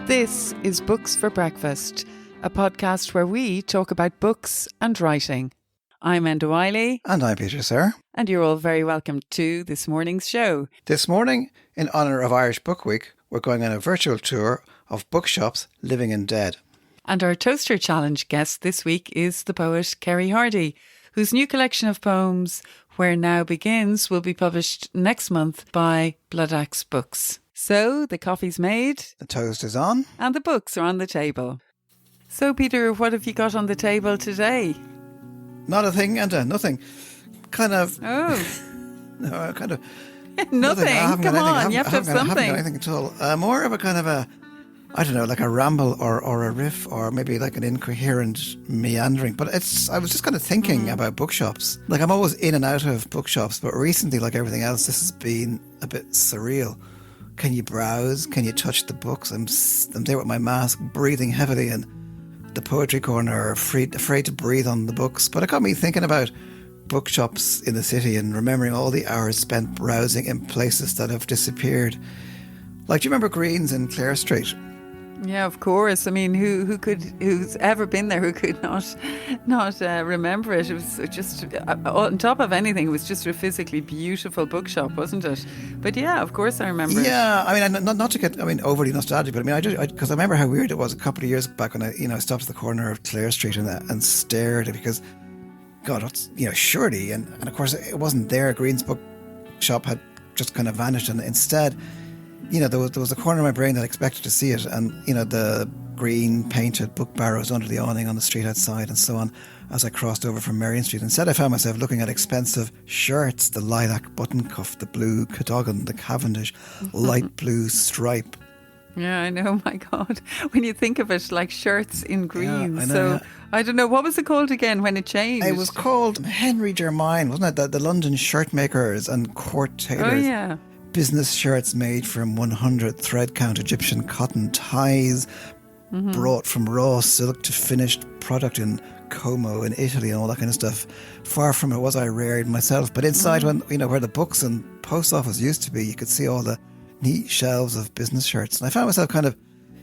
This is Books for Breakfast, a podcast where we talk about books and writing. I'm Enda Wiley. And I'm Peter Sirr. And you're all very welcome to this morning's show. This morning, in honour of Irish Book Week, we're going on a virtual tour of bookshops living and dead. And our Toaster Challenge guest this week is the poet Kerry Hardie, whose new collection of poems, Where Now Begins, will be published next month by Blood Axe Books. So the coffee's made, The toast is on, and the books are on the table. So Peter, what have you got on the table today? Not a thing, and nothing. Kind of. Oh. No, kind of. Nothing. Come on, you have to have I haven't something. got anything at all. More of a kind of a, I don't know, like a ramble or a riff, or maybe like an incoherent meandering. But I was just kind of thinking about bookshops. Like, I'm always in and out of bookshops, but recently, like everything else, this has been a bit surreal. Can you browse? Can you touch the books? I'm there with my mask, breathing heavily, and the poetry corner, afraid to breathe on the books. But it got me thinking about bookshops in the city and remembering all the hours spent browsing in places that have disappeared. Like, do you remember Green's in Clare Street? Yeah, of course. I mean, who's ever been there who could not remember it? It was just, on top of anything, it was just a physically beautiful bookshop, wasn't it? But yeah, of course I remember it. Yeah, I mean, not to get, overly nostalgic, but I mean, because I remember how weird it was a couple of years back when I stopped at the corner of Clare Street and stared, because, God, what's, surely, and of course it wasn't there. Green's bookshop had just kind of vanished, and instead, there was a corner of my brain that expected to see it, and the green painted book barrows under the awning on the street outside and so on as I crossed over from Merrion Street. Instead I found myself looking at expensive shirts, the lilac button cuff, the blue cadogan, the Cavendish light blue stripe. Yeah, I know, my God. When you think of it, like shirts in green. Yeah, I know, so yeah. I don't know, what was it called again when it changed? It was called Henry Germain, wasn't it? The London shirt makers and court tailors. Oh yeah. Business shirts made from 100 thread count Egyptian cotton ties, brought from raw silk to finished product in Como in Italy and all that kind of stuff. Far from it was I reared myself, but inside when where the books and post office used to be, you could see all the neat shelves of business shirts. And I found myself kind of,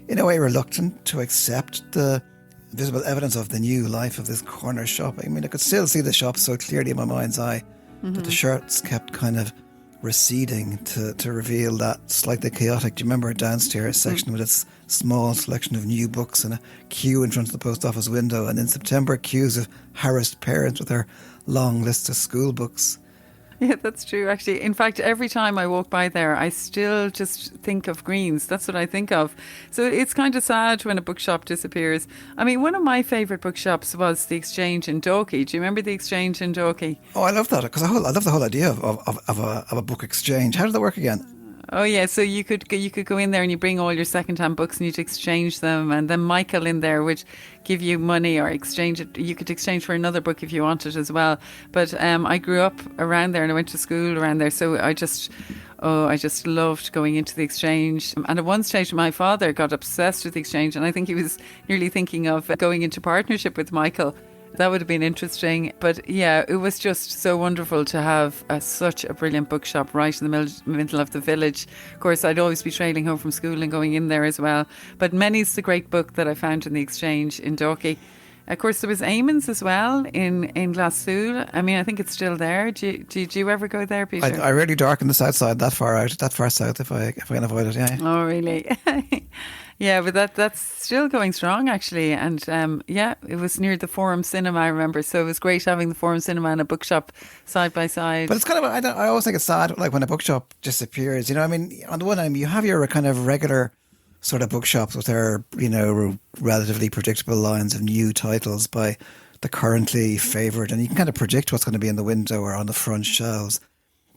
in a way, reluctant to accept the visible evidence of the new life of this corner shop. I mean, I could still see the shop so clearly in my mind's eye, but the shirts kept kind of receding to reveal that slightly chaotic. Do you remember a downstairs section with its small selection of new books and a queue in front of the post office window, and in September queues of harassed parents with their long lists of school books? Yeah, that's true, actually. In fact, every time I walk by there, I still just think of Greens. That's what I think of. So it's kind of sad when a bookshop disappears. I mean, one of my favourite bookshops was the Exchange in Dalkey. Do you remember the Exchange in Dalkey? Oh, I love that, because I love the whole idea of a book exchange. How did that work again? Oh yeah, so you could go in there and you bring all your second-hand books and you'd exchange them, and then Michael in there would give you money or exchange it. You could exchange for another book if you wanted as well. But I grew up around there and I went to school around there, so I just loved going into the Exchange. And at one stage my father got obsessed with the Exchange, and I think he was nearly thinking of going into partnership with Michael. That would have been interesting. But yeah, it was just so wonderful to have such a brilliant bookshop right in the middle of the village. Of course, I'd always be trailing home from school and going in there as well. But many's the great book that I found in the Exchange in Dalkey. Of course, there was Eamon's as well in Glasgow. I mean, I think it's still there. Did you ever go there, Peter? I really darken the south side, that far south, if I can avoid it, yeah. Oh, really? Yeah, but that's still going strong, actually. And it was near the Forum Cinema, I remember. So it was great having the Forum Cinema and a bookshop side by side. But it's kind of, I always think it's sad, like when a bookshop disappears. I mean, on the one hand, you have your kind of regular sort of bookshops with their, relatively predictable lines of new titles by the currently favoured, and you can kind of predict what's going to be in the window or on the front shelves.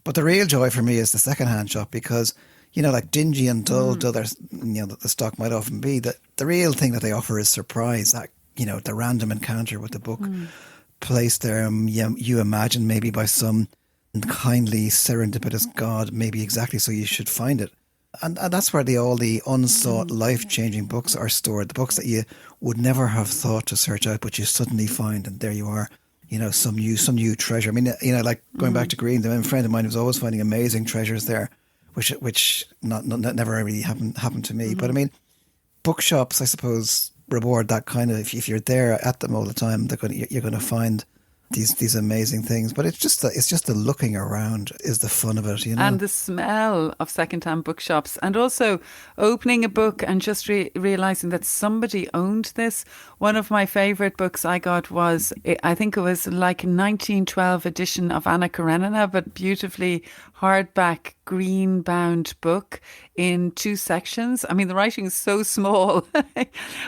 But the real joy for me is the second-hand shop, because like dingy and dull, that the stock might often be, that the real thing that they offer is surprise, that, the random encounter with the book placed there, you imagine maybe by some kindly serendipitous God, maybe exactly so you should find it. And that's where all the unsought, life-changing books are stored, the books that you would never have thought to search out, but you suddenly find, and there you are, some new treasure. I mean, like going back to Green, a friend of mine was always finding amazing treasures there, which never really happened to me. But I mean, bookshops, I suppose, reward that kind of. If you're there at them all the time, you're going to find these amazing things. But it's just the looking around is the fun of it, you know. And the smell of secondhand bookshops, and also opening a book and just realizing that somebody owned this. One of my favorite books I got was, I think it was like a 1912 edition of Anna Karenina, but beautifully hardback green bound book in 2 sections. I mean, the writing is so small,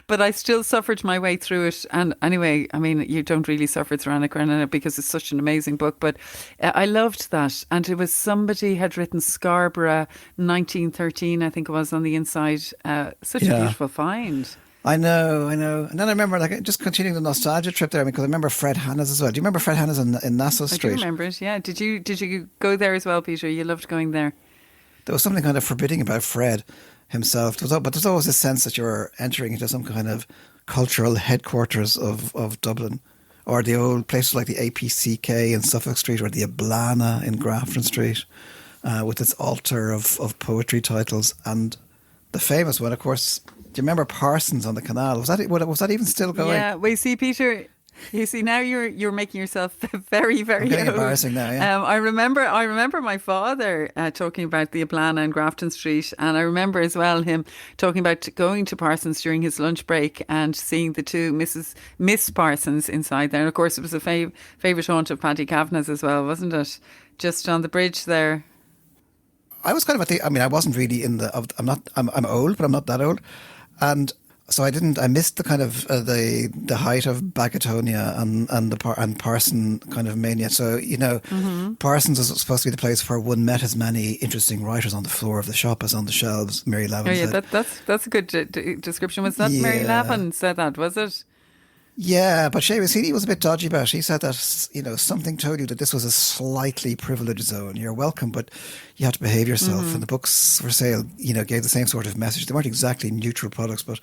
but I still suffered my way through it. And anyway, I mean, you don't really suffer through Anna Karenina because it's such an amazing book, but I loved that. And it was somebody had written Scarborough 1913, I think it was, on the inside. Such a beautiful find. I know. And then I remember, like, just continuing the nostalgia trip there, because I remember Fred Hanna's as well. Do you remember Fred Hanna's in Nassau Street? I do remember it, yeah. Did you go there as well, Peter? You loved going there. There was something kind of forbidding about Fred himself. But there's always a sense that you're entering into some kind of cultural headquarters of Dublin, or the old places like the APCK in Suffolk Street, or the Ablana in Grafton Street, with its altar of poetry titles. And the famous one, of course, do you remember Parsons on the canal? Was that even still going? Yeah, well, you see, Peter, now you're making yourself very, very I'm getting old. embarrassing now, yeah. I remember my father talking about the Ablana in Grafton Street, and I remember as well him talking about going to Parsons during his lunch break and seeing the two Miss Parsons inside there. And of course, it was a favourite haunt of Paddy Kavanagh's as well, wasn't it? Just on the bridge there. I was kind of I wasn't really I'm old, but I'm not that old. And so I missed the kind of the height of Bagatonia and Parson kind of mania. So, you know, Parsons was supposed to be the place where one met as many interesting writers on the floor of the shop as on the shelves. Mary Lavin said. That's a good description. Was that Mary Lavin said that, was it? Yeah, but Seamus Heaney was a bit dodgy about it. He said that, you know, something told you that this was a slightly privileged zone. You're welcome, but you have to behave yourself. And the books for sale, you know, gave the same sort of message. They weren't exactly neutral products, but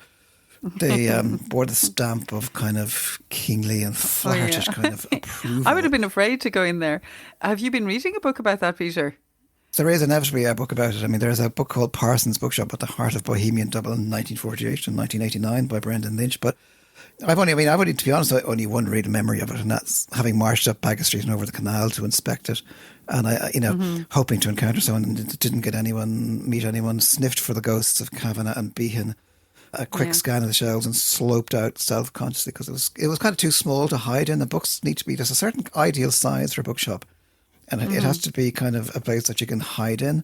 they bore the stamp of kind of kingly and flirtish kind of approval. I would have been afraid to go in there. Have you been reading a book about that, Peter? There is inevitably a book about it. I mean, there's a book called Parsons Bookshop at the Heart of Bohemian Dublin, 1948 and 1989 by Brendan Lynch, but I've only, to be honest, only one real memory of it, and that's having marched up Baggot Street and over the canal to inspect it, and hoping to encounter someone, and didn't meet anyone, sniffed for the ghosts of Kavanagh and Behan, a quick scan of the shelves, and sloped out self-consciously because it was kind of too small to hide in. The books need to be, there's a certain ideal size for a bookshop, and it has to be kind of a place that you can hide in.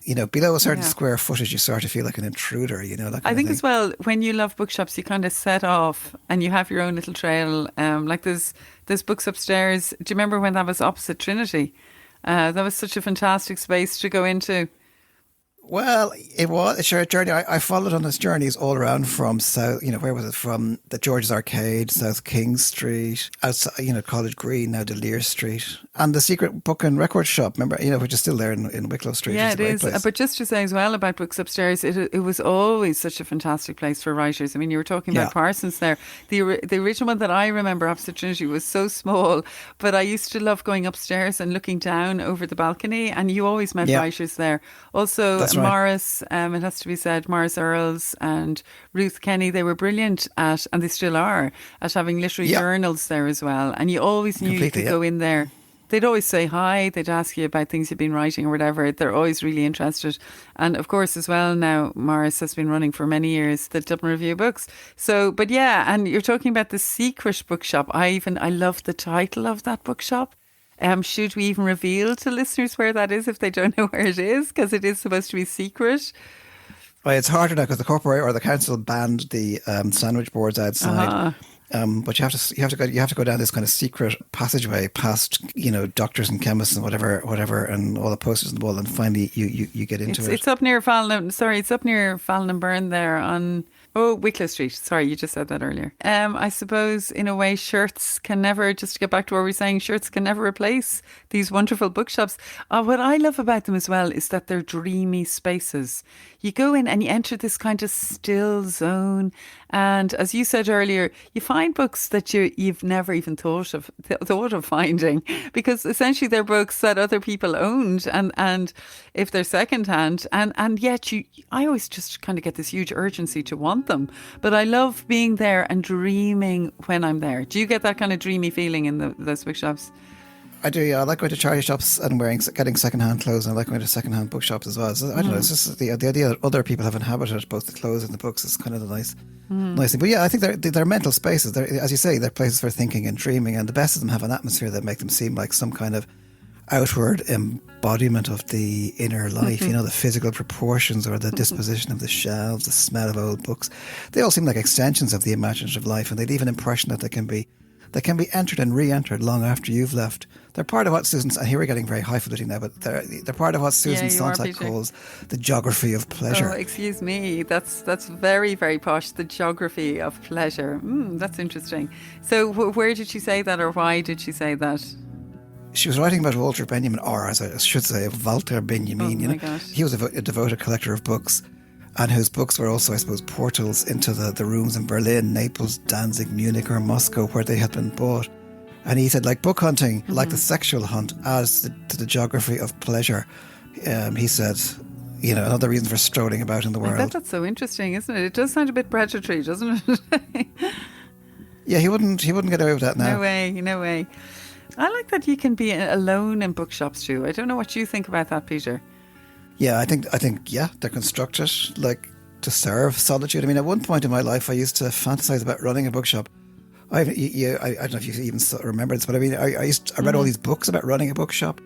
You know, below a certain square footage, you start to feel like an intruder, you know. That kind I think of thing. as well, when you love bookshops, you kind of set off and you have your own little trail. Like there's books upstairs. Do you remember when that was opposite Trinity? That was such a fantastic space to go into. Well, it was a short journey. I followed on this journeys all around from South, you know, where was it? From the George's Arcade, South King Street, outside, you know, College Green, now Delir Street, and the Secret Book and Record Shop, remember, you know, which is still there in Wicklow Street. Yeah, it is. But just to say as well about books upstairs, it was always such a fantastic place for writers. I mean, you were talking about Parsons there. The original one that I remember opposite Trinity was so small, but I used to love going upstairs and looking down over the balcony, and you always met writers there. Also, that's right. Morris, it has to be said, Morris Earls and Ruth Kenny, they were brilliant at, and they still are, at having literary journals there as well. And you always knew you could go in there. They'd always say hi, they'd ask you about things you've been writing or whatever. They're always really interested. And of course, as well, now Morris has been running for many years the Dublin Review of Books. So, but yeah, and you're talking about the Secret Bookshop. I love the title of that bookshop. Should we even reveal to listeners where that is if they don't know where it is? Because it is supposed to be secret. Well, it's harder now because the corporate or the council banned the sandwich boards outside. But you have to go down this kind of secret passageway past, you know, doctors and chemists and whatever, and all the posters on the wall, and finally you get into it. It's up near Fallon. Sorry, it's up near Fallon and Burn there on. Oh, Wicklow Street. Sorry, you just said that earlier. I suppose, in a way, shirts can never, just to get back to what we were saying, shirts can never replace these wonderful bookshops. What I love about them as well is that they're dreamy spaces. You go in and you enter this kind of still zone. And as you said earlier, you find books that you've never even thought of finding, because essentially they're books that other people owned, and if they're secondhand, and yet I always just kind of get this huge urgency to want them. But I love being there and dreaming when I'm there. Do you get that kind of dreamy feeling in those bookshops? I do, yeah. I like going to charity shops and getting second-hand clothes, and I like going to second-hand bookshops as well. So I don't know. It's just the idea that other people have inhabited both the clothes and the books is kind of the nice thing. But yeah, I think they're mental spaces. As you say, they're places for thinking and dreaming, and the best of them have an atmosphere that make them seem like some kind of outward embodiment of the inner life. You know, the physical proportions or the disposition of the shelves, the smell of old books. They all seem like extensions of the imaginative life, and they leave an impression that they can be entered and re-entered long after you've left. They're part of what Susan, and here we're getting very highfalutin now, but they're part of what Susan Sontag calls the geography of pleasure. Oh, excuse me. That's very, very posh. The geography of pleasure. That's interesting. So where did she say that, or why did she say that? She was writing about Walter Benjamin, or as I should say, Walter Benjamin. Oh my gosh. He was a devoted collector of books, and whose books were also, I suppose, portals into the rooms in Berlin, Naples, Danzig, Munich, or Moscow, where they had been bought. And he said, like book hunting, like the sexual hunt, adds to the geography of pleasure. He said, you know, another reason for strolling about in the world. I bet that's so interesting, isn't it? It does sound a bit predatory, doesn't it? Yeah, he wouldn't get away with that now. No way. I like that you can be alone in bookshops too. I don't know what you think about that, Peter. Yeah, I think yeah, they're constructed like to serve solitude. I mean, at one point in my life, I used to fantasize about running a bookshop. I don't know if you even remember this, but I mean, I read all these books about running a bookshop.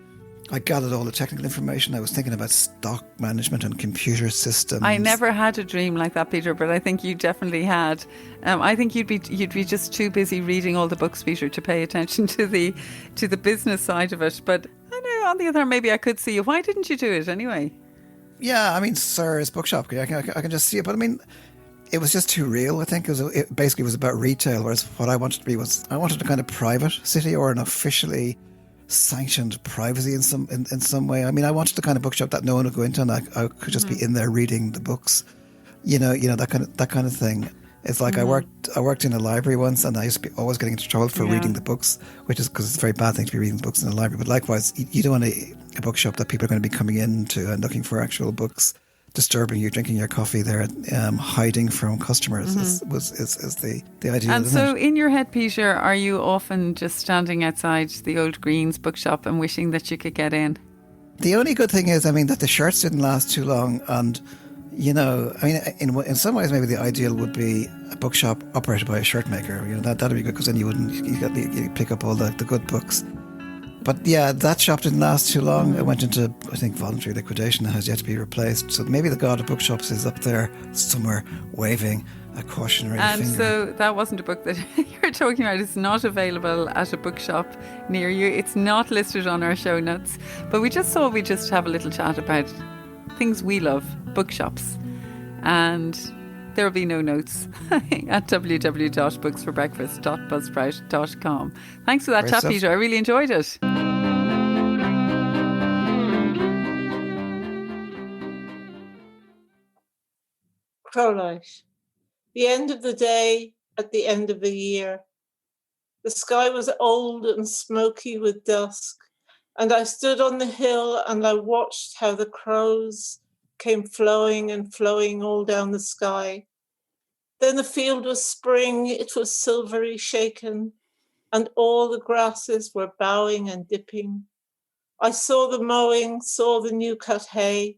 I gathered all the technical information. I was thinking about stock management and computer systems. I never had a dream like that, Peter, but I think you definitely had. I think you'd be just too busy reading all the books, Peter, to pay attention to the business side of it. But I know, on the other hand, maybe I could see you. Why didn't you do it anyway? Yeah, I mean, Sirr's bookshop. I can just see it, but I mean, it was just too real. I think it basically was about retail, whereas what I wanted to be was I wanted a kind of private city or an officially sanctioned privacy in some way. I mean, I wanted the kind of bookshop that no one would go into, and I could just be in there reading the books. You know that kind of thing. It's like I worked in a library once, and I used to be always getting into trouble for reading the books, which is because it's a very bad thing to be reading books in a library. But likewise, you don't want a bookshop that people are going to be coming into and looking for actual books, disturbing you, drinking your coffee there, hiding from customers is the idea. And so in your head, Peter, are you often just standing outside the old Greens bookshop and wishing that you could get in? The only good thing is, I mean, that the shirts didn't last too long, and you know, I mean, in some ways, maybe the ideal would be a bookshop operated by a shirt maker. You know, that'd be good, because then you pick up all the good books. But yeah, that shop didn't last too long. It went into, I think, voluntary liquidation and has yet to be replaced. So maybe the god of bookshops is up there somewhere waving a cautionary finger. And so that wasn't a book that you're talking about. It's not available at a bookshop near you. It's not listed on our show notes. But we just thought we'd just have a little chat about things we love, bookshops. And there will be no notes at www.booksforbreakfast.buzzsprout.com. Thanks for that chat, Peter. I really enjoyed it. Crowlight. The end of the day at the end of the year. The sky was old and smoky with dusk, and I stood on the hill and I watched how the crows came flowing and flowing all down the sky. Then the field was spring, it was silvery shaken, and all the grasses were bowing and dipping. I saw the mowing, saw the new cut hay,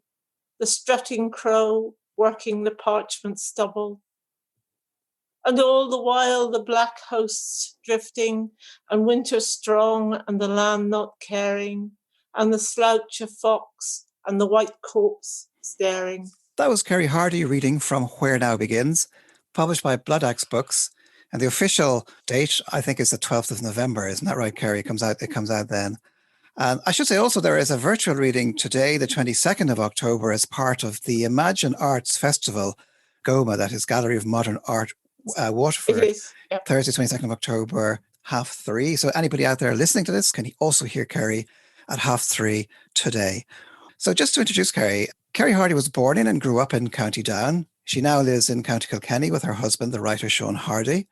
the strutting crow working the parchment stubble. And all the while the black hosts drifting, and winter strong, and the land not caring, and the slouch of fox, and the white corpse staring. That was Kerry Hardie reading from Where Now Begins, published by Blood Axe Books. And the official date, I think, is the 12th of November. Isn't that right, Kerry? It comes out then. And I should say also there is a virtual reading today, the 22nd of October, as part of the Imagine Arts Festival, GOMA, that is Gallery of Modern Art, Waterford. It is, yep. Thursday, 22nd of October, 3:30. So anybody out there listening to this can also hear Kerry at 3:30 today. So just to introduce Kerry, Kerry Hardie was born in and grew up in County Down. She now lives in County Kilkenny with her husband, the writer Sean Hardie.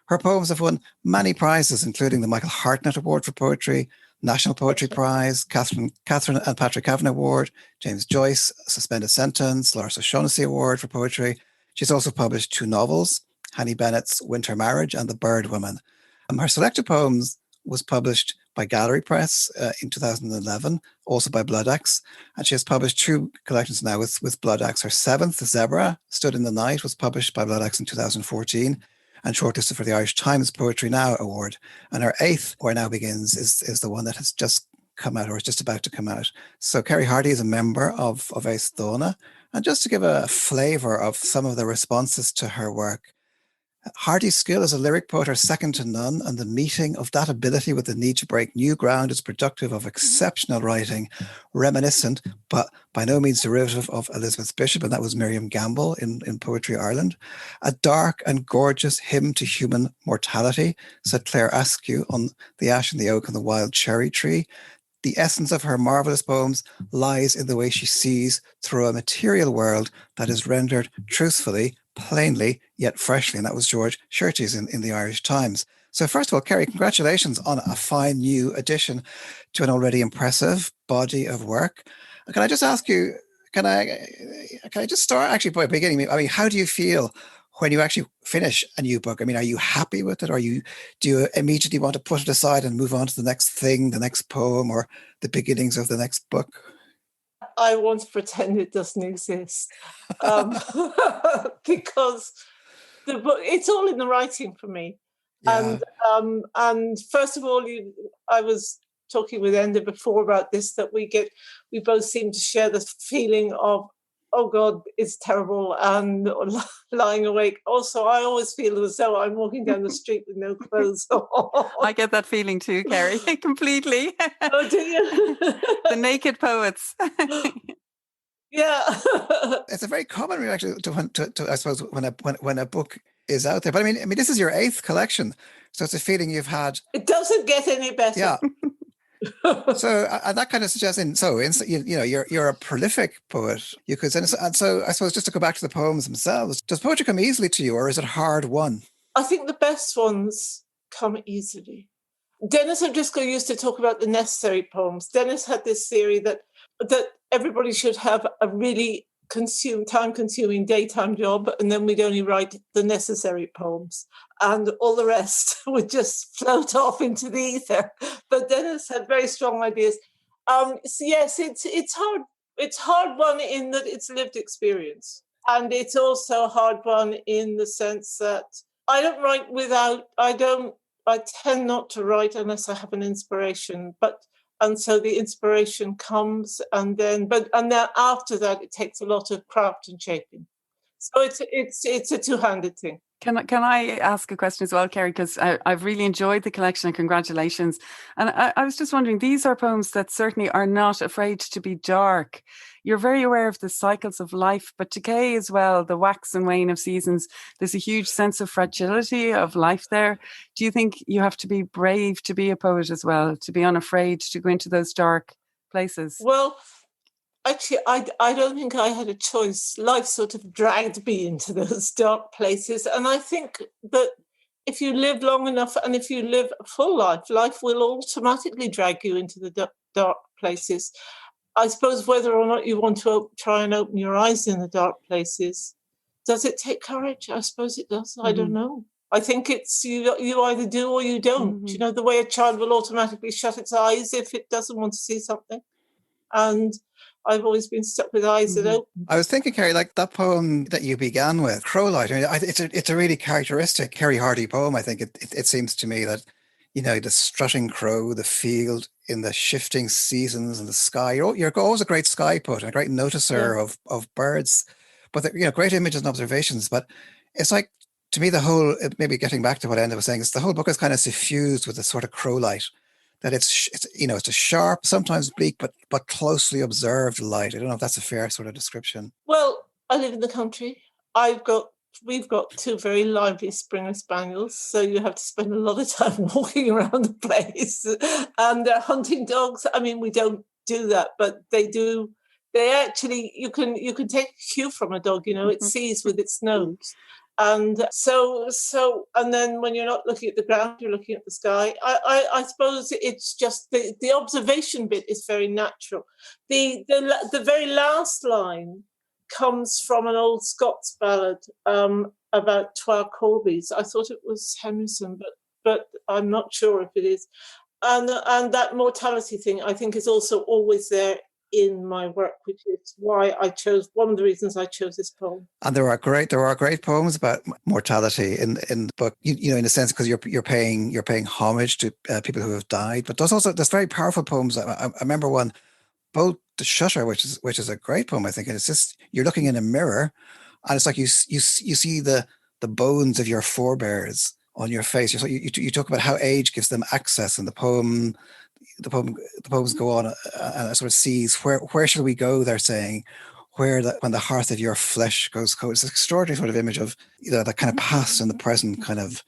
Her poems have won many prizes, including the Michael Hartnett Award for Poetry, National Poetry Prize, Catherine and Patrick Kavanagh Award, James Joyce Suspended Sentence, Lawrence O'Shaughnessy Award for Poetry, She's also published 2 novels, Hanny Bennett's Winter Marriage and The Bird Woman. Her selected poems was published by Gallery Press in 2011, also by Blood Axe. And she has published 2 collections now with Blood Axe. Her 7th, Zebra, Stood in the Night, was published by Blood Axe in 2014 and shortlisted for the Irish Times Poetry Now Award. And her 8th, Where Now Begins, is the one that has just come out or is just about to come out. So Kerry Hardie is a member of Ace Dóna. And just to give a flavour of some of the responses to her work, Hardie's skill as a lyric poet are second to none, and the meeting of that ability with the need to break new ground is productive of exceptional writing, reminiscent, but by no means derivative of Elizabeth Bishop, and that was Miriam Gamble in Poetry Ireland. A dark and gorgeous hymn to human mortality, said Claire Askew on The Ash and the Oak and the Wild Cherry Tree. The essence of her marvellous poems lies in the way she sees through a material world that is rendered truthfully, plainly, yet freshly. And that was George Shirty's in the Irish Times. So first of all, Kerry, congratulations on a fine new addition to an already impressive body of work. Can I just ask you, can I just start actually by beginning? I mean, how do you feel when you actually finish a new book? I mean, are you happy with it? Or do you immediately want to put it aside and move on to the next thing, the next poem, or the beginnings of the next book? I want to pretend it doesn't exist because the book, it's all in the writing for me. Yeah. And first of all, I was talking with Enda before about this, that we both seem to share the feeling of, oh God, it's terrible, and lying awake. Also, I always feel as though I'm walking down the street with no clothes on. I get that feeling too, Kerry, completely. Oh, do you? The naked poets. Yeah. It's a very common reaction to I suppose, when a book is out there. But I mean, this is your 8th collection, so it's a feeling you've had. It doesn't get any better. Yeah. So that kind of suggests, you're a prolific poet. You could, and so I suppose just to go back to the poems themselves, does poetry come easily to you, or is it hard won? I think the best ones come easily. Dennis O'Driscoll used to talk about the necessary poems. Dennis had this theory that everybody should have a really time-consuming daytime job, and then we'd only write the necessary poems, and all the rest would just float off into the ether. But Dennis had very strong ideas. So yes, it's hard. It's hard one in that it's lived experience, and it's also hard one in the sense that I don't write I tend not to write unless I have an inspiration, and so the inspiration comes, and then after that, it takes a lot of craft and shaping. So it's a two-handed thing. Can I ask a question as well, Kerry? Because I've really enjoyed the collection, and congratulations. And I was just wondering, these are poems that certainly are not afraid to be dark. You're very aware of the cycles of life, but decay as well, the wax and wane of seasons. There's a huge sense of fragility of life there. Do you think you have to be brave to be a poet as well, to be unafraid to go into those dark places? Well, actually, I don't think I had a choice. Life sort of dragged me into those dark places. And I think that if you live long enough and if you live a full life, life will automatically drag you into the dark places. I suppose whether or not you want to try and open your eyes in the dark places, does it take courage? I suppose it does. I don't know. I think it's you either do or you don't. Mm-hmm. You know, the way a child will automatically shut its eyes if it doesn't want to see something. And I've always been stuck with eyes that open. I was thinking, Kerry, like that poem that you began with, Crowlight. I mean, it's a really characteristic Kerry Hardie poem. I think it seems to me that, the strutting crow, the field in the shifting seasons and the sky. You're always a great sky poet, and a great noticer of birds, but great images and observations. But it's like, to me, the whole, maybe getting back to what Enda was saying, is the whole book is kind of suffused with a sort of crowlight. That it's a sharp, sometimes bleak, but closely observed light. I don't know if that's a fair sort of description. Well, I live in the country. We've got 2 very lively Springer Spaniels, so you have to spend a lot of time walking around the place. And they're hunting dogs. I mean, we don't do that, but they do. They actually, you can take a cue from a dog. It sees with its nose. And so, and then when you're not looking at the ground, you're looking at the sky. I suppose it's just the observation bit is very natural. The very last line, comes from an old Scots ballad about Twa Corbies. I thought it was Henderson, but I'm not sure if it is. And that mortality thing, I think, is also always there in my work, which is why one of the reasons I chose this poem. And there are great poems about mortality in the book. You know, in a sense, because you're paying homage to people who have died. But there's very powerful poems. I remember one, Both the Shutter, which is a great poem, I think. And it's just you're looking in a mirror, and it's like you see the bones of your forebears on your face. You talk about how age gives them access, and the poems go on and it sort of sees where shall we go. They're saying when the hearth of your flesh goes cold. It's an extraordinary sort of image of that kind of past and the present kind of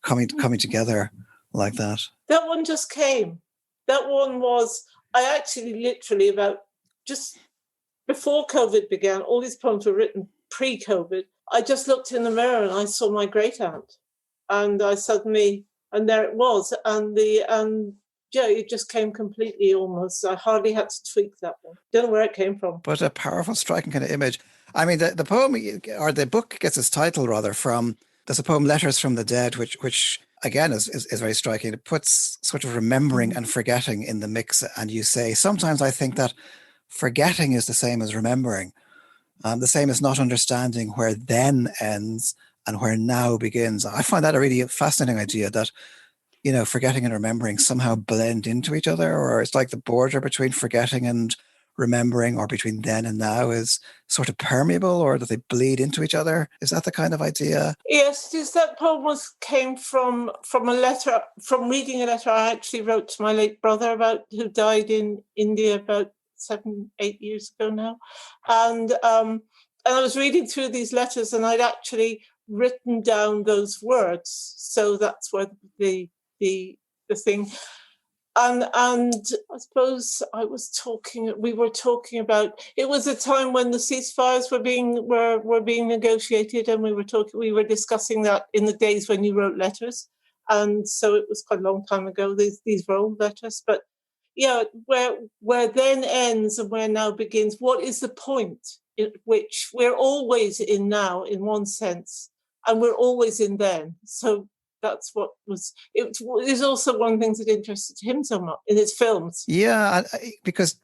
coming together like that. That one just came. That one was, I actually literally about just before COVID began, all these poems were written pre-COVID. I just looked in the mirror and I saw my great aunt, and and there it was, it just came completely almost. I hardly had to tweak that one. Don't know where it came from. But a powerful, striking kind of image. I mean, the poem, or the book gets its title rather from, there's a poem, Letters from the Dead, which again is very striking. It puts sort of remembering and forgetting in the mix. And you say, sometimes I think that forgetting is the same as remembering. The same as not understanding where then ends and where now begins. I find that a really fascinating idea that, forgetting and remembering somehow blend into each other, or it's like the border between forgetting and remembering, or between then and now, is sort of permeable, or that they bleed into each other. Is that the kind of idea? Yes, it is. That poem came from a letter, from reading a letter I actually wrote to my late brother who died in India about 7-8 years ago now. And I was reading through these letters, and I'd actually written down those words. So that's where the thing, and I suppose we were talking about, it was a time when the ceasefires were being negotiated, and we were discussing that in the days when you wrote letters, and so it was quite a long time ago. These were old letters, but yeah, where then ends and where now begins. What is the point in which we're always in now, in one sense, and we're always in then? So that's what was. It is also one of the things that interested him so much in his films. Yeah, because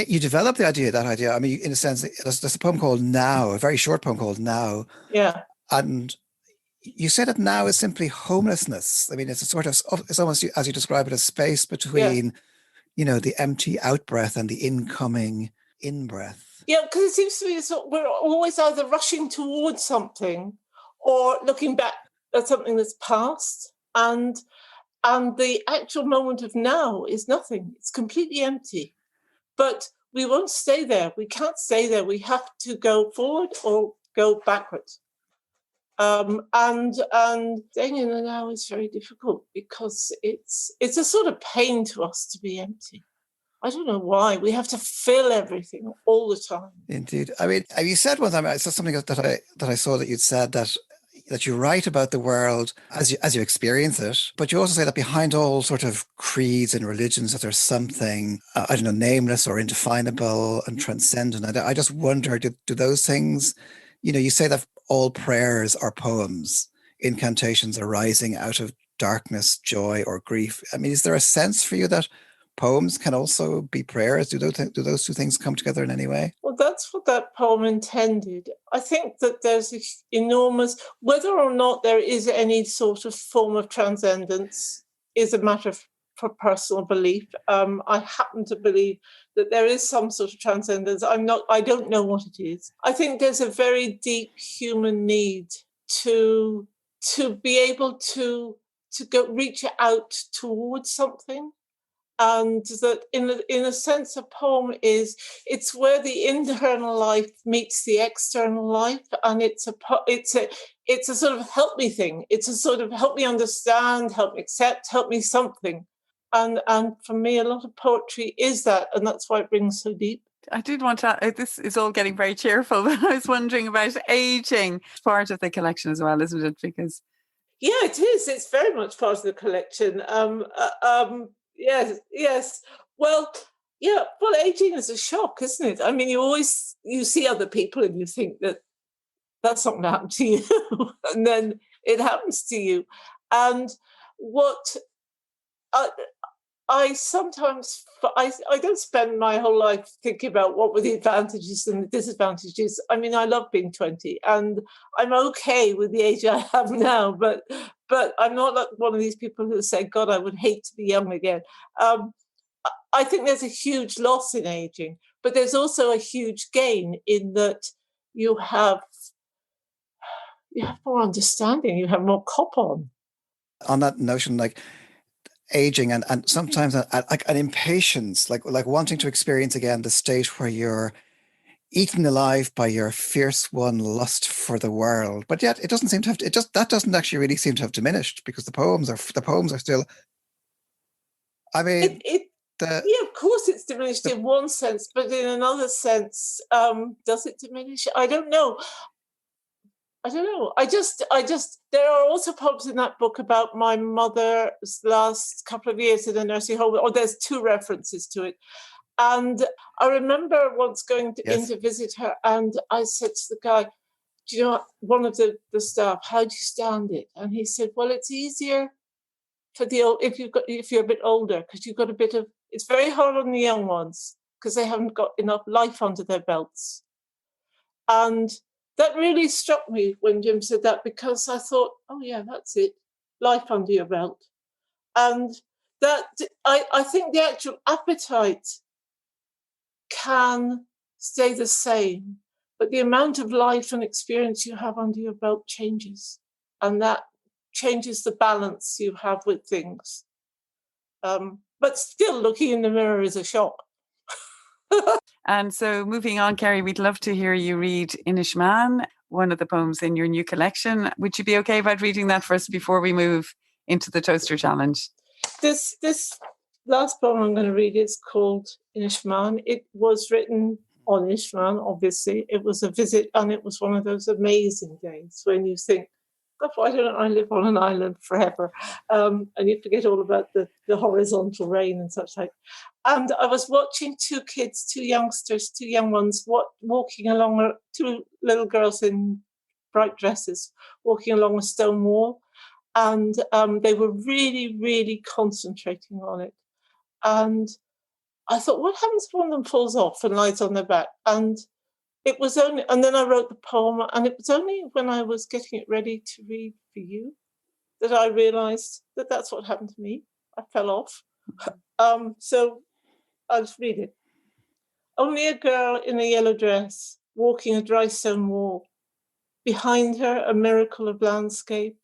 you developed that idea. I mean, in a sense, there's a poem called Now, a very short poem called Now. Yeah. And you said that now is simply homelessness. I mean, it's it's almost, as you describe it, a space between, the empty out-breath and the incoming in-breath. Yeah, because it seems to me we're always either rushing towards something or looking back at something that's past, and the actual moment of now is nothing. It's completely empty. But we won't stay there. We can't stay there. We have to go forward or go backwards. And staying in the now is very difficult because it's a sort of pain to us to be empty. I don't know why. We have to fill everything all the time. Indeed. I mean, you said one time, I saw something that I saw that you'd said that you write about the world as you experience it, but you also say that behind all sort of creeds and religions that there's something, nameless or indefinable and transcendent. And I just wonder, do those things, you say that all prayers are poems, incantations arising out of darkness, joy, or grief. I mean, is there a sense for you that poems can also be prayers? Do those two things come together in any way? Well, that's what that poem intended. I think that there's enormous, whether or not there is any sort of form of transcendence is a matter for personal belief. I happen to believe that there is some sort of transcendence. I don't know what it is. I think there's a very deep human need to be able to reach out towards something. And that in a sense, a poem it's where the internal life meets the external life, and it's a sort of help me thing. It's a sort of help me understand, help me accept, help me something. And for me, a lot of poetry is that, and that's why it rings so deep. I did want to, this is all getting very cheerful, but I was wondering about aging. It's part of the collection as well, isn't it? Because yeah, it is. It's very much part of the collection. Yes. Well, Yeah, well, aging is a shock, isn't it? I mean, you see other people and you think that that's not going to happen to you, and then it happens to you. And what I, I sometimes I don't spend my whole life thinking about what were the advantages and the disadvantages. I mean, I love being 20, and I'm okay with the age I have now. But I'm not like one of these people who say, "God, I would hate to be young again." Um, I think there's a huge loss in aging, but there's also a huge gain in that you have more understanding, you have more cop on. On that notion, like aging and sometimes like an impatience, like wanting to experience again the state where you're eaten alive by your fierce one lust for the world. But yet it doesn't seem to have it just that doesn't actually really seem to have diminished because the poems are still. I It, mean, it the Yeah, of course it's diminished the in one sense, but in another sense, does it diminish? I don't know. There are also poems in that book about my mother's last couple of years in a nursing home, or there's two references to it. And I remember once in yes, to visit her, and I said to the guy, "Do you know one of the staff? How do you stand it?" And he said, "Well, it's easier for the old if you're a bit older because you've got a bit of. It's very hard on the young ones because they haven't got enough life under their belts." And that really struck me when Jim said that because I thought, "Oh yeah, that's it, life under your belt." And that I think the actual appetite can stay the same, but the amount of life and experience you have under your belt changes, and that changes the balance you have with things. But still, looking in the mirror is a shock. And so, moving on, Kerry, we'd love to hear you read Inishmaan, one of the poems in your new collection. Would you be okay about reading that first before we move into the toaster challenge? This last poem I'm going to read is called Inishmaan. It was written on Inishmaan, obviously. It was a visit, and it was one of those amazing days when you think, "God, why don't I live on an island forever?" And you forget all about the horizontal rain and such like. And I was watching two kids, two youngsters, two young ones, walking along, two little girls in bright dresses, walking along a stone wall. And they were really, really concentrating on it. And I thought, what happens if one of them falls off and lies on their back? And and then I wrote the poem, and it was only when I was getting it ready to read for you that I realized that that's what happened to me. I fell off. So I'll just read it. Only a girl in a yellow dress, walking a dry stone wall. Behind her, a miracle of landscape,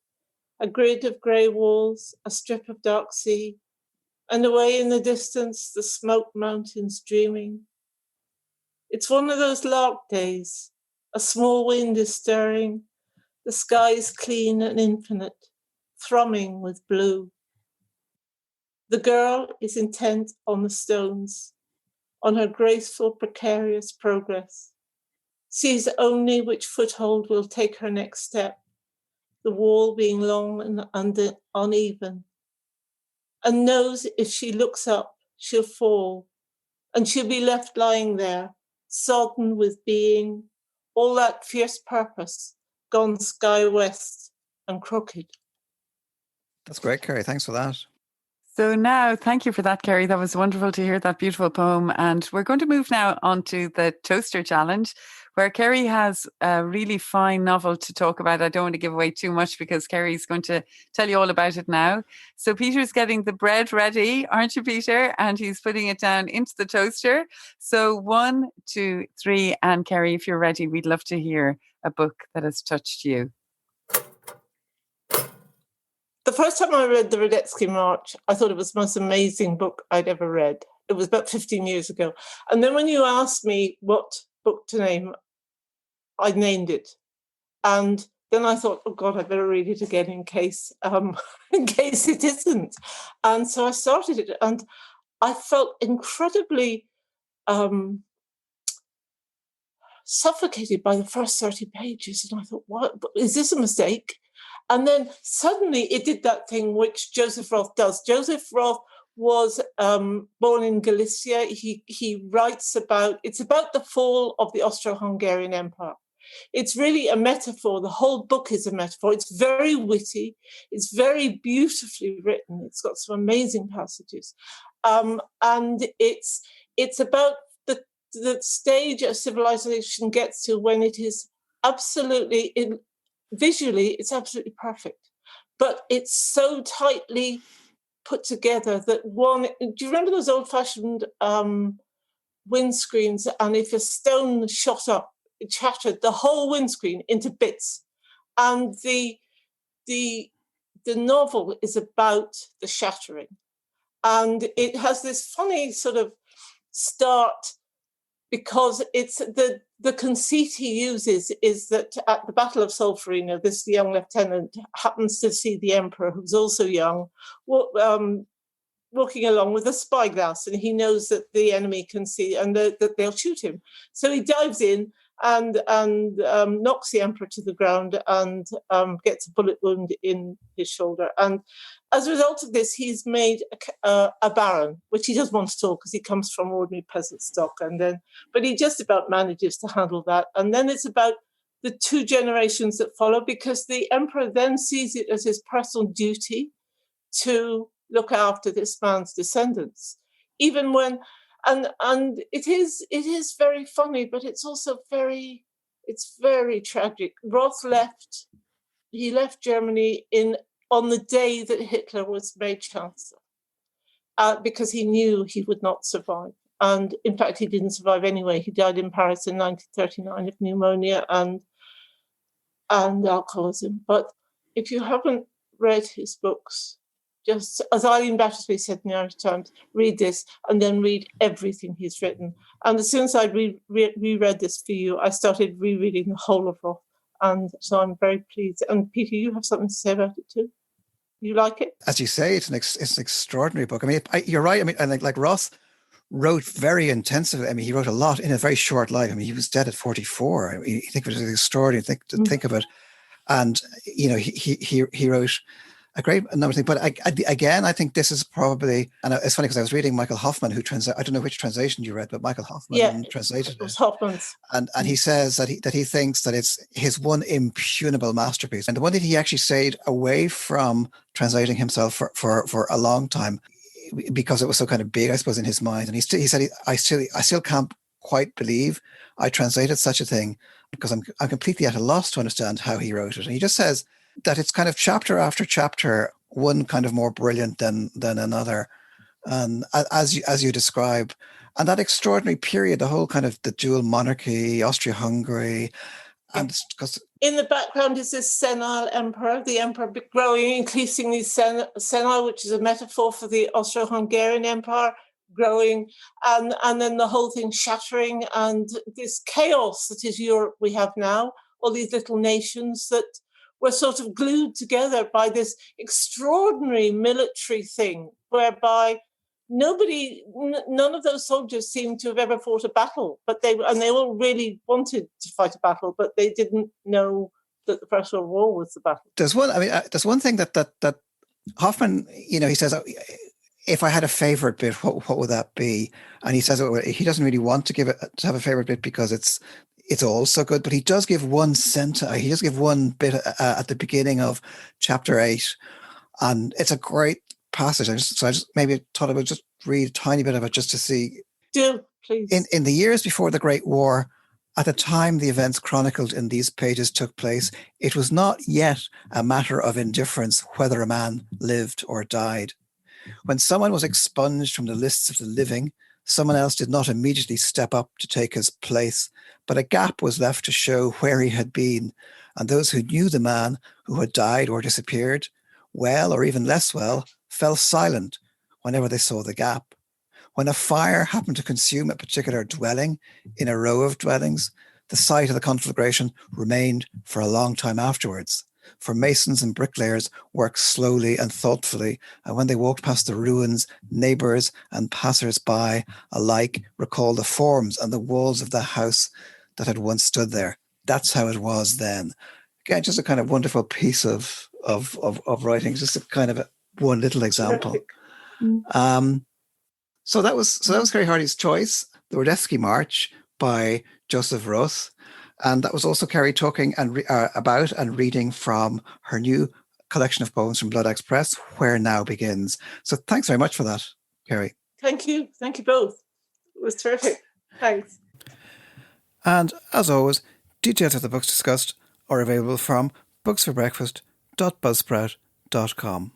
a grid of grey walls, a strip of dark sea, and away in the distance, the smoke mountains dreaming. It's one of those lark days. A small wind is stirring. The sky is clean and infinite, thrumming with blue. The girl is intent on the stones, on her graceful, precarious progress, sees only which foothold will take her next step, the wall being long and uneven, and knows if she looks up, she'll fall, and she'll be left lying there, sodden with being, all that fierce purpose gone sky west and crooked. that's great, Kerry. Thanks for that. So now, thank you for that, Kerry. That was wonderful to hear that beautiful poem. And we're going to move now on to the Toaster Challenge, where Kerry has a really fine novel to talk about. I don't want to give away too much because Kerry's going to tell you all about it now. So Peter's getting the bread ready, aren't you, Peter? And he's putting it down into the toaster. So 1, 2, 3, and Kerry, if you're ready, we'd love to hear a book that has touched you. The first time I read the Radetzky March, I thought it was the most amazing book I'd ever read. It was about 15 years ago. And then when you asked me what book to name, I named it. And then I thought, oh God, I better read it again in case it isn't. And so I started it, and I felt incredibly suffocated by the first 30 pages. And I thought, what? Is this a mistake? And then suddenly it did that thing which Joseph Roth does. Joseph Roth was born in Galicia. He writes it's about the fall of the Austro-Hungarian Empire. It's really a metaphor. The whole book is a metaphor. It's very witty. It's very beautifully written. It's got some amazing passages. And it's about the stage a civilization gets to when it is absolutely, visually, it's absolutely perfect. But it's so tightly put together that do you remember those old-fashioned windscreens? And if a stone shot up, it shattered the whole windscreen into bits. And the novel is about the shattering. And it has this funny sort of start, because it's the conceit he uses is that at the Battle of Solferino, this young lieutenant happens to see the emperor, who's also young, walking along with a spyglass, and he knows that the enemy can see and that they'll shoot him. So he dives in and knocks the emperor to the ground and gets a bullet wound in his shoulder. And as a result of this, he's made a baron, which he doesn't want to talk because he comes from ordinary peasant stock. But he just about manages to handle that. And then it's about the 2 generations that follow, because the emperor then sees it as his personal duty to look after this man's descendants, even when, and it is very funny, but it's also very tragic. Roth left Germany on the day that Hitler was made chancellor, because he knew he would not survive. And in fact, he didn't survive anyway. He died in Paris in 1939 of pneumonia and alcoholism. But if you haven't read his books, just as Eileen Battersby said in the Irish Times, read this and then read everything he's written. And as soon as I reread this for you, I started rereading the whole of Roth. And so I'm very pleased. And Peter, you have something to say about it too? You like it? As you say, it's an extraordinary book. I mean, you're right. I mean, and like Roth wrote very intensively. I mean, he wrote a lot in a very short life. I mean, he was dead at 44. I mean, you think of it as extraordinary to think of it. And, you know, he wrote a great number of things. But I think this is probably, and it's funny because I was reading Michael Hoffman, who I don't know which translation you read, but Michael Hoffman translated it. Hoffman's. And he says that he thinks that it's his one impugnable masterpiece. And the one that he actually stayed away from translating himself for a long time, because it was so kind of big, I suppose, in his mind. And he said, I still can't quite believe I translated such a thing, because I'm completely at a loss to understand how he wrote it. And he just says that it's kind of chapter after chapter, one kind of more brilliant than another. And as you describe, and that extraordinary period, the whole kind of the dual monarchy, Austria-Hungary, and because in the background is this senile emperor, the emperor growing increasingly senile, which is a metaphor for the Austro-Hungarian Empire growing, and then the whole thing shattering, and this chaos that is Europe we have now, all these little nations that were sort of glued together by this extraordinary military thing, whereby none of those soldiers seemed to have ever fought a battle, but they all really wanted to fight a battle, but they didn't know that the First World War was the battle. There's one thing that Hoffman, you know, he says, if I had a favorite bit, what would that be? And he says he doesn't really want to have a favorite bit because it's all so good, but he does give one sentence. He does give one bit at the beginning of chapter 8, and it's a great passage. I just maybe thought I would just read a tiny bit of it just to see. Do, please. In the years before the Great War, at the time the events chronicled in these pages took place, it was not yet a matter of indifference whether a man lived or died. When someone was expunged from the lists of the living, someone else did not immediately step up to take his place, but a gap was left to show where he had been, and those who knew the man who had died or disappeared, well or even less well, fell silent whenever they saw the gap. When a fire happened to consume a particular dwelling in a row of dwellings, the site of the conflagration remained for a long time afterwards. For masons and bricklayers worked slowly and thoughtfully, and when they walked past the ruins, neighbours and passers-by alike recalled the forms and the walls of the house that had once stood there. That's how it was then. Again, just a kind of wonderful piece of writing, just a kind of one little example. So that was Kerry Hardie's choice, The Radetzky March by Joseph Roth. And that was also Kerry talking about and reading from her new collection of poems from Blood Axe Press, Where Now Begins. So thanks very much for that, Kerry. Thank you. Thank you both. It was terrific. Thanks. And as always, details of the books discussed are available from booksforbreakfast.buzzsprout.com.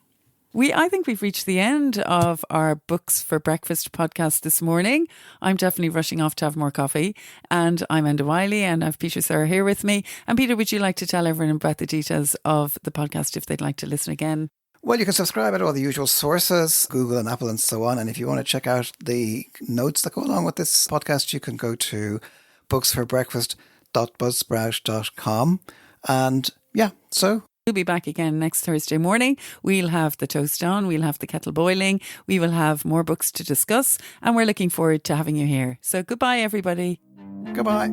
I think we've reached the end of our Books for Breakfast podcast this morning. I'm definitely rushing off to have more coffee. And I'm Enda Wiley and I have Peter Sirr here with me. And Peter, would you like to tell everyone about the details of the podcast if they'd like to listen again? Well, you can subscribe at all the usual sources, Google and Apple and so on. And if you want to check out the notes that go along with this podcast, you can go to booksforbreakfast.buzzsprout.com. And yeah, so we'll be back again next Thursday morning. We'll have the toast on, we'll have the kettle boiling, we will have more books to discuss, and we're looking forward to having you here. So goodbye, everybody. Goodbye.